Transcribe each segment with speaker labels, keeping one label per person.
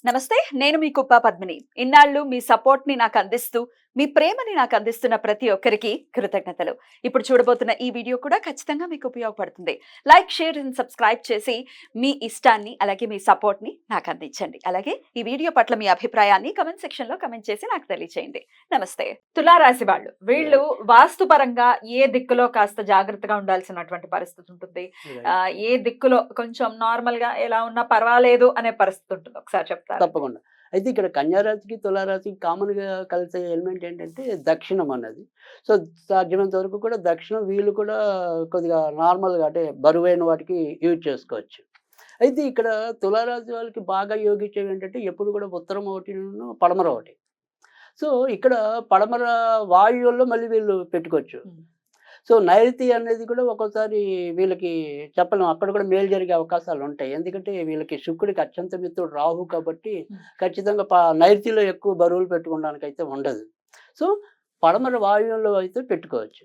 Speaker 1: నమస్తే, నేను మీ కుప్ప పద్మిని. ఇన్నాళ్ళు మీ సపోర్ట్‌ని నాకందిస్తూ, మీ ప్రేమని నాకందిస్తున్న ప్రతి ఒక్కరికి కృతజ్ఞతలు. ఇప్పుడు చూడబోతున్న ఈ వీడియో కూడా ఖచ్చితంగా మీకు ఉపయోగపడుతుంది. లైక్, షేర్ అండ్ సబ్స్క్రైబ్ చేసి మీ ఇష్టాన్ని అలాగే మీ సపోర్ట్‌ని నాకందించండి. అలాగే ఈ వీడియో పట్ల మీ అభిప్రాయాన్ని కామెంట్ సెక్షన్‌లో కామెంట్ చేసి నాకు తెలియజేయండి. నమస్తే. తులారాశి వాళ్ళు వీళ్ళు వాస్తుపరంగా ఏ దిక్కులో కాస్త జాగ్రత్తగా ఉండాల్సినటువంటి పరిస్థితి ఉంటుంది? ఏ దిక్కులో కొంచెం నార్మల్‌గా ఎలా ఉన్నా పర్వాలేదు అనే పరిస్థితి ఉంటుంది? ఒకసారి చెప్తారా?
Speaker 2: తప్పకుండా. అయితే ఇక్కడ కన్యా రాశికి, తులా రాశికి కామన్‌గా కలిసే ఎలిమెంట్ ఏంటంటే దక్షిణం అన్నది. సో, సాధ్యమైనంత వరకు కూడా దక్షిణం వీళ్ళు కూడా కొద్దిగా నార్మల్‌గా అంటే బరువైన వాటికి యూజ్ చేసుకోవచ్చు. అయితే ఇక్కడ తులా రాశి వాళ్ళకి బాగా యోగించేవి ఏంటంటే ఎప్పుడు కూడా ఉత్తరం ఒకటిను, పడమర ఒకటి. సో, ఇక్కడ పడమర వాయువ్యంలో మళ్ళీ వీళ్ళు పెట్టుకోవచ్చు. సో, నైరుతి అనేది కూడా ఒక్కోసారి వీళ్ళకి చెప్పలేం. అక్కడ కూడా మేలు జరిగే అవకాశాలుంటాయి. ఎందుకంటే వీళ్ళకి శుక్రుడికి అత్యంత మిత్రుడు రాహు కాబట్టి ఖచ్చితంగా నైరుతిలో ఎక్కువ బరువులు పెట్టుకోవడానికైతే ఉండదు. సో, పడమర వాయువ్యంలో అయితే పెట్టుకోవచ్చు.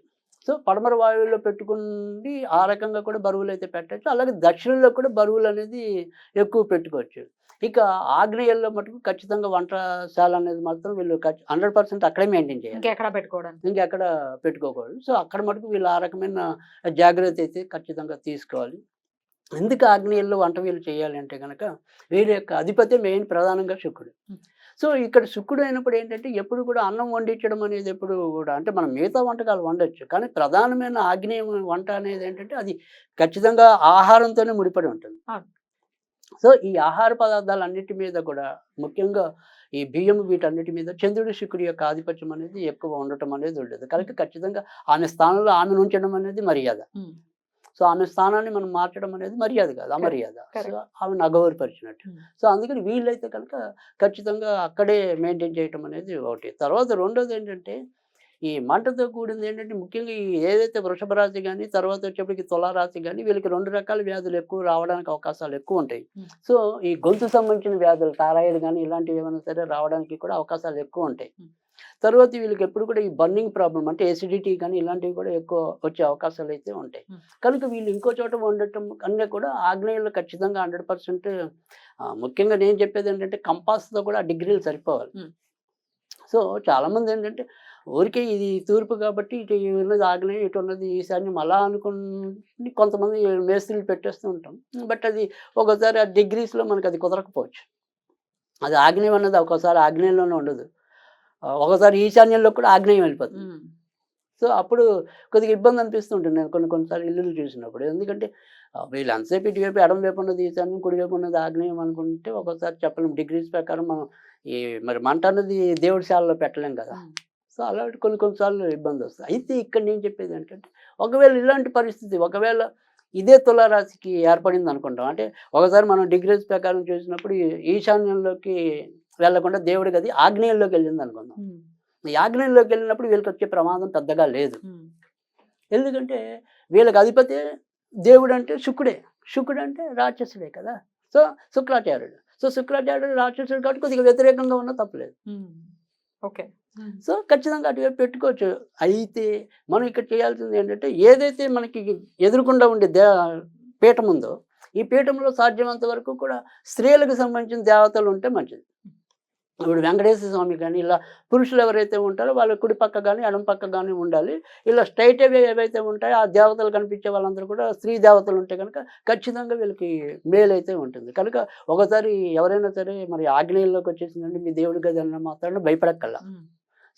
Speaker 2: సో, పడమర వాయువ్యంలో పెట్టుకుండి ఆ రకంగా కూడా బరువులైతే పెట్టొచ్చు. అలాగే దక్షిణంలో కూడా బరువులనేది ఎక్కువ పెట్టుకోవచ్చు. ఇక ఆగ్నేయంలో మటుకు ఖచ్చితంగా వంటశాల అనేది మాత్రం వీళ్ళు 100% అక్కడే మెయింటైన్ చేయాలి.
Speaker 1: ఇంకెక్కడ పెట్టుకోవడానికి?
Speaker 2: ఇంకెక్కడ పెట్టుకోకూడదు. సో, అక్కడ మటుకు వీళ్ళు ఆ రకమైన జాగ్రత్త అయితే ఖచ్చితంగా తీసుకోవాలి. ఎందుకు ఆగ్నేయంలో వంట వీళ్ళు చేయాలి అంటే గనక వీరి యొక్క అధిపతి మెయిన్ ప్రధానంగా శుక్రుడు. సో, ఇక్కడ శుక్రుడు అయినప్పుడు ఏంటంటే ఎప్పుడు కూడా అన్నం వండించడం అనేది ఎప్పుడు కూడా అంటే మనం మిగతా వంటకాలు వండొచ్చు. కానీ ప్రధానమైన ఆగ్నేయం వంట అనేది ఏంటంటే అది ఖచ్చితంగా ఆహారంతోనే ముడిపడి ఉంటుంది. సో, ఈ ఆహార పదార్థాలన్నిటి మీద కూడా ముఖ్యంగా ఈ బియ్యం వీటన్నిటి మీద చంద్రుడు, శుక్రుడి యొక్క ఆధిపత్యం అనేది ఎక్కువ ఉండటం అనేది ఉండదు. కనుక ఖచ్చితంగా ఆమె స్థానంలో ఆమెను ఉంచడం అనేది మర్యాద. సో, ఆమె స్థానాన్ని మనం మార్చడం అనేది మర్యాద కాదు, అమర్యాద. సో, ఆమెను అగౌరవపరిచినట్టు. సో, అందుకని వీళ్ళైతే కనుక ఖచ్చితంగా అక్కడే మెయింటైన్ చేయటం అనేది ఒకటి. తర్వాత రెండోది ఏంటంటే ఈ మంటతో కూడింది ఏంటంటే ముఖ్యంగా ఈ ఏదైతే వృషభ రాశి గాని, తర్వాత వచ్చేప్పటికి తులా రాశి గాని వీళ్ళకి 2 రకాల వ్యాధులు ఎక్కువ రావడానికి అవకాశాలు ఎక్కువుంటాయి. సో, ఈ గొంతుకు సంబంధించిన వ్యాధులు థైరాయిడ్ గాని ఇలాంటివి ఏమైనా సరే రావడానికి కూడా అవకాశాలు ఎక్కువుంటాయి. తర్వాత వీళ్ళకి ఎప్పుడు కూడా ఈ బర్నింగ్ ప్రాబ్లమ్ అంటే ఎసిడిటీ కానీ ఇలాంటివి కూడా ఎక్కువ వచ్చే అవకాశాలు అయితే ఉంటాయి. కనుక వీళ్ళు ఇంకో చోట వండటం కన్నా కూడా ఆగ్నేయంలో ఖచ్చితంగా 100% ముఖ్యంగా నేను చెప్పేది ఏంటంటే కంపాస్‌తో కూడా డిగ్రీలు సరిపోవాలి. సో, చాలామంది ఏంటంటే ఊరికే ఇది తూర్పు కాబట్టి ఇటు ఉన్నది ఆగ్నేయం, ఇటు ఉన్నది ఈశాన్యం అలా అనుకుని కొంతమంది మేస్త్రీలు పెట్టేస్తూ ఉంటాం. బట్ అది ఒక్కోసారి ఆ డిగ్రీస్‌లో మనకు అది కుదరకపోవచ్చు. అది ఆగ్నేయం అన్నది ఒక్కోసారి ఆగ్నేయంలోనే ఉండదు. ఒకసారి ఈశాన్యంలో కూడా ఆగ్నేయం వెళ్ళిపోతుంది. సో, అప్పుడు కొద్దిగా ఇబ్బంది అనిపిస్తూ ఉంటుంది నేను కొన్ని సార్లు ఇల్లులు చూసినప్పుడు. ఎందుకంటే వీళ్ళు ఎంతసేపు ఇటువైపు ఎడమ వైపు ఉన్నది ఈశాన్యం, కుడివైపు ఉన్నది ఆగ్నేయం అనుకుంటే ఒక్కోసారి చెప్పలేం. డిగ్రీస్ ప్రకారం మనం ఈ మరి మంట అన్నది దేవుడి శాలలో పెట్టలేం కదా! సో, అలాంటి కొన్ని సార్లు ఇబ్బందొస్తాయి. అయితే ఇక్కడ నేను చెప్పేది ఏంటంటే ఒకవేళ ఇలాంటి పరిస్థితి ఒకవేళ ఇదే తులారాశికి ఏర్పడింది అనుకుంటాం. అంటే ఒకసారి మనం డిగ్రీస్ ప్రకారం చూసినప్పుడు ఈశాన్యంలోకి వెళ్ళకుండా దేవుడి గది ఆగ్నేయంలోకి వెళ్ళింది అనుకుందాం. ఈ ఆగ్నేయంలోకి వెళ్ళినప్పుడు వీళ్ళకి వచ్చే ప్రమాదం పెద్దగా లేదు. ఎందుకంటే వీళ్ళకి అధిపతి దేవుడు అంటే శుక్రుడే. శుక్రుడు అంటే రాక్షసుడే కదా! సో, శుక్రాచార్యుడు. సో, శుక్రాచార్యుడు రాక్షసుడు కాబట్టి కొద్దిగా వ్యతిరేకంగా ఉన్నా తప్పులేదు.
Speaker 1: ఓకే.
Speaker 2: సో, ఖచ్చితంగా అటువైపు పెట్టుకోవచ్చు. అయితే మనం ఇక్కడ చేయాల్సింది ఏంటంటే ఏదైతే మనకి ఎదురుగుండా ఉండే పీఠం ఉందో ఈ పీఠంలో సాధ్యమైనంత వరకు కూడా స్త్రీలకు సంబంధించిన దేవతలు ఉంటే మంచిది. ఇప్పుడు వెంకటేశ్వర స్వామి కానీ ఇలా పురుషులు ఎవరైతే ఉంటారో వాళ్ళ కుడి పక్క కానీ ఎడమ పక్క కానీ ఉండాలి. ఇలా స్ట్రైట్ అవే ఏవైతే ఉంటాయో ఆ దేవతలు కనిపించే వాళ్ళందరూ కూడా స్త్రీ దేవతలు ఉంటే కనుక ఖచ్చితంగా వీళ్ళకి మేలైతే ఉంటుంది. కనుక ఒకసారి ఎవరైనా సరే మరి ఆగ్నేయంలోకి వచ్చేసిందంటే మీ దేవుడి గది అన్న మాత్రాన భయపడక్కల్లా.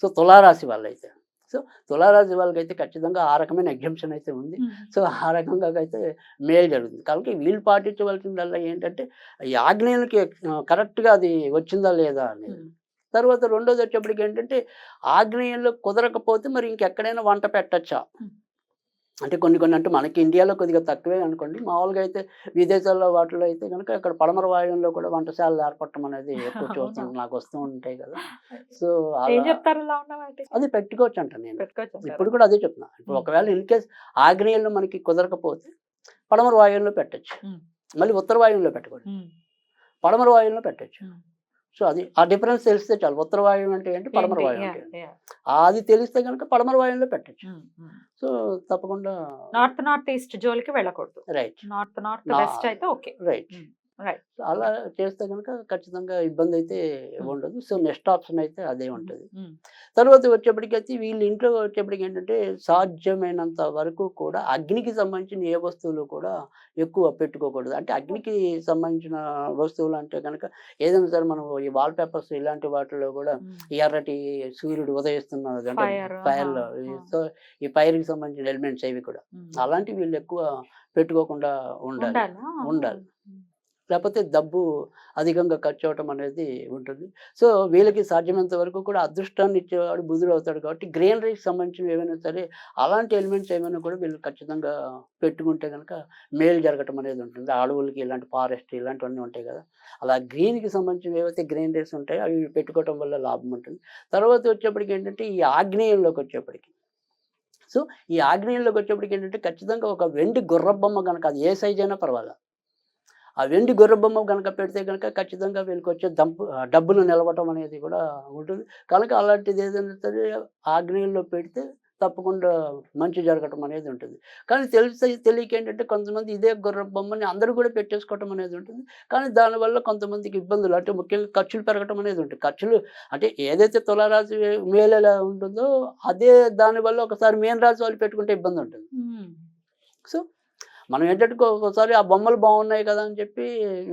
Speaker 2: సో, తులారాశి వాళ్ళైతే సో, తులారాశి వాళ్ళకైతే ఖచ్చితంగా ఆ రకమైన ఎగ్జంప్షన్ అయితే ఉంది. సో, ఆ రకంగా అయితే మేలు జరుగుతుంది. కాబట్టి వీళ్ళు పాటించవలసిందల్లా ఏంటంటే ఈ ఆగ్నేయులకి కరెక్ట్‌గా అది వచ్చిందా లేదా అనేది. తర్వాత రెండోది వచ్చేప్పటికి ఏంటంటే ఆగ్నేయంలో కుదరకపోతే మరి ఇంకెక్కడైనా వంట పెట్టచ్చా? అంటే కొన్ని అంటే మనకి ఇండియాలో కొద్దిగా తక్కువే అనుకోండి. మామూలుగా అయితే విదేశాల్లో వాటిలో అయితే గనుక అక్కడ పడమర వాయువ్యంలో కూడా వంటశాలలు ఏర్పడటం అనేది ఎక్కువ చూస్తాం. నాకు వస్తూ ఉంటాయి కదా! సో,
Speaker 1: ఏం
Speaker 2: అలా
Speaker 1: చెప్తారు అలా ఉన్న వాటికి?
Speaker 2: అది పెట్టుకోవచ్చంట నేను.
Speaker 1: పెట్టుకోవచ్చంటారా?
Speaker 2: ఇప్పుడు కూడా అదే చెప్తున్నా. ఇప్పుడు ఒకవేళ ఇన్‌కేస్ ఆగ్నేయంలో మనకి కుదరకపోతే పడమర వాయువ్యంలో పెట్టొచ్చు. మళ్ళీ ఉత్తర వాయువ్యంలో పెట్టకూడదు. పడమర వాయువ్యంలో పెట్టొచ్చు. సో, అది ఆ డిఫరెన్స్ తెలిస్తే చాలు. ఉత్తర వాయువ్యం అంటే ఏంటి? పడమర వాయువ్యం అంటే ఏంటి? అది తెలిస్తే గనుక పడమర వాయువ్యంలో పెట్టొచ్చు. సో, తప్పకుండా
Speaker 1: నార్త్ ఈస్ట్ జోలికి వెళ్ళకూడదు.
Speaker 2: రైట్.
Speaker 1: నార్త్ వెస్ట్ అయితే ఓకే.
Speaker 2: రైట్.
Speaker 1: Right.
Speaker 2: అలా చేస్తే కనుక ఖచ్చితంగా ఇబ్బంది అయితే ఉండదు. సో నెక్స్ట్ ఆప్షన్ అయితే అదే ఉంటుంది. తర్వాత వచ్చేప్పటికైతే వీళ్ళు ఇంట్లో వచ్చేప్పటికి ఏంటంటే సాధ్యమైనంత వరకు కూడా అగ్నికి సంబంధించిన ఏ వస్తువులు కూడా ఎక్కువ పెట్టుకోకూడదు. అంటే అగ్నికి సంబంధించిన వస్తువులు అంటే కనుక ఏదైనా సరే మనం ఈ వాల్ పేపర్స్ ఇలాంటి వాటిల్లో కూడా ఎర్రటి సూర్యుడు ఉదయిస్తున్నది అంటే
Speaker 1: Fire,
Speaker 2: ఫైర్‌లో సో ఈ ఫైర్‌కి సంబంధించిన ఎలిమెంట్స్ అవి కూడా అలాంటివి వీళ్ళు ఎక్కువ పెట్టుకోకుండా ఉండాలి. ఉండాలి. లేకపోతే డబ్బు అధికంగా ఖర్చు అవ్వటం అనేది ఉంటుంది. సో వీళ్ళకి సాధ్యమైనంత వరకు కూడా అదృష్టాన్ని ఇచ్చేవాడు బుధుడు అవుతాడు కాబట్టి గ్రీనరీకి సంబంధించినవి ఏవైనా సరే అలాంటి ఎలిమెంట్స్ ఏమైనా కూడా వీళ్ళు ఖచ్చితంగా పెట్టుకుంటే కనుక మేలు జరగటం అనేది ఉంటుంది. అడవులకి ఇలాంటి ఫారెస్ట్ ఇలాంటివన్నీ ఉంటాయి కదా! అలా గ్రీన్‌కి సంబంధించినవి ఏవైతే గ్రీనరీస్ ఉంటాయో అవి పెట్టుకోవటం వల్ల లాభం ఉంటుంది. తర్వాత వచ్చేప్పటికి ఏంటంటే ఈ ఆగ్నేయంలోకి వచ్చేప్పటికి సో ఈ ఆగ్నేయంలోకి వచ్చేప్పటికి ఏంటంటే ఖచ్చితంగా ఒక వెండి గుర్రపు బొమ్మ గనక అది ఏ సైజ్ అయినా పర్వాలా. ఆ వెండి గుర్రపు బొమ్మ గనక పెడితే గనక ఖచ్చితంగా వీళ్ళకొచ్చే డబ్బులు నిలవటం అనేది కూడా ఉంటుంది. కనుక అలాంటిది ఏదైనా సరే ఆగ్నేయంలో పెడితే తప్పకుండా మంచి జరగటం అనేది ఉంటుంది. కానీ తెలియక ఏంటంటే కొంతమంది ఇదే గుర్రపు బొమ్మని అందరూ కూడా పెట్టేసుకోవటం అనేది ఉంటుంది. కానీ దానివల్ల కొంతమందికి ఇబ్బందులు అంటే ముఖ్యంగా ఖర్చులు పెరగటం అనేది ఉంటుంది. ఖర్చులు అంటే ఏదైతే తులారాశి మేలు ఎలా ఉంటుందో అదే దానివల్ల ఒకసారి మీన రాశి వాళ్ళు పెట్టుకుంటే ఇబ్బంది ఉంటుంది. సో మనం ఏంటంటే ఒక్కోసారి ఆ బొమ్మలు బాగున్నాయి కదా అని చెప్పి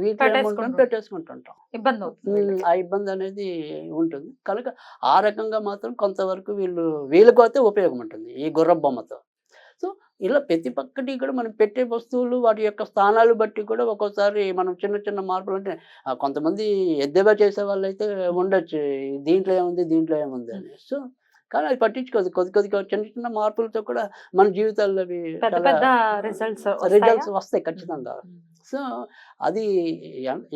Speaker 2: వీటిలో ఏమంటాం పెట్టేసుకుంటుంటాం.
Speaker 1: ఇబ్బంది అవుతుంది.
Speaker 2: ఆ ఇబ్బంది అనేది ఉంటుంది. కనుక ఆ రకంగా మాత్రం కొంతవరకు వీళ్ళకైతే ఉపయోగం ఉంటుంది ఈ గుర్రపు బొమ్మతో. సో ఇలా ప్రతి ఒక్కటి కూడా మనం పెట్టే వస్తువులు వాటి యొక్క స్థానాలు బట్టి కూడా ఒక్కోసారి మనం చిన్న చిన్న మార్పులు అంటే కొంతమంది ఎద్దేవా చేసే వాళ్ళైతే ఉండొచ్చు. దీంట్లో ఏముంది దీంట్లో ఏముంది అని. సో కానీ అది పట్టించుకోదు. కొద్దిగా చిన్న చిన్న మార్పులతో కూడా మన జీవితాల్లో అవి
Speaker 1: పెద్ద
Speaker 2: చాలా
Speaker 1: పెద్ద రిజల్ట్స్
Speaker 2: రిజల్ట్స్ వస్తాయి ఖచ్చితంగా. సో అది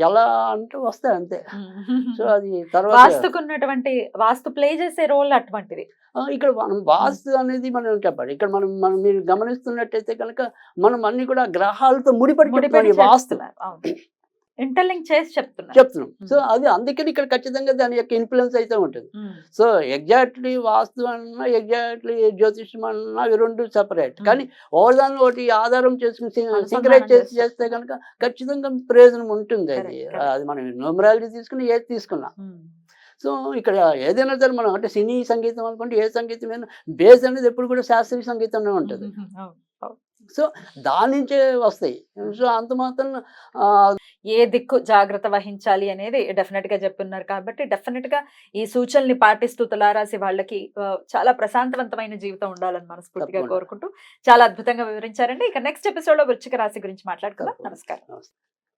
Speaker 2: ఎలా అంటే వస్తాయి అంతే. సో అది తర్వాత
Speaker 1: వాస్తుకున్నటువంటి వాస్తు ప్లే చేసే రోల్ అటువంటిది.
Speaker 2: ఇక్కడ మనం వాస్తు అనేది మనం చెప్పాలి. ఇక్కడ మనం మీరు గమనిస్తున్నట్టయితే కనుక మనం అన్ని కూడా గ్రహాలతో ముడిపడి చెప్తున్నాం ఈ వాస్తు.
Speaker 1: ఇంటర్లింక్ చేసి చెప్తున్నాం.
Speaker 2: సో అది అందుకని ఇక్కడ ఖచ్చితంగా దాని యొక్క ఇన్ఫ్లుయెన్స్ అయితే ఉంటుంది. సో ఎగ్జాక్ట్లీ వాస్తు అన్నా ఎగ్జాక్ట్లీ జ్యోతిష్యం అన్నా అవి రెండు సెపరేట్. కానీ ఒకదాన్ని ఒకటి ఆధారం చేసుకుని సింక్రైజ్ చేసి చేస్తే కనుక ఖచ్చితంగా ప్రయోజనం ఉంటుంది. అది మనం న్యూమరాలజీ తీసుకుని ఏది తీసుకున్నా. సో ఇక్కడ ఏదైనా సరే మనం అంటే సినీ సంగీతం అనుకుంటే ఏ సంగీతం బేస్ అనేది ఎప్పుడు కూడా శాస్త్రీయ సంగీతంలో ఉంటుంది. సో దాని నుంచే వస్తాయి. సో అంత మాత్రం
Speaker 1: ఏ దిక్కు జాగ్రత్త వహించాలి అనేది డెఫినెట్ గా చెప్పున్నారు కాబట్టి డెఫినెట్ గా ఈ సూచనల్ని పాటిస్తూ తులారాశి వాళ్ళకి చాలా ప్రశాంతవంతమైన జీవితం ఉండాలని మనస్ఫూర్తిగా కోరుకుంటూ చాలా అద్భుతంగా వివరించారండి. ఇక నెక్స్ట్ ఎపిసోడ్ లో వృశ్చిక రాశి గురించి మాట్లాడుకుందాం. నమస్కారం.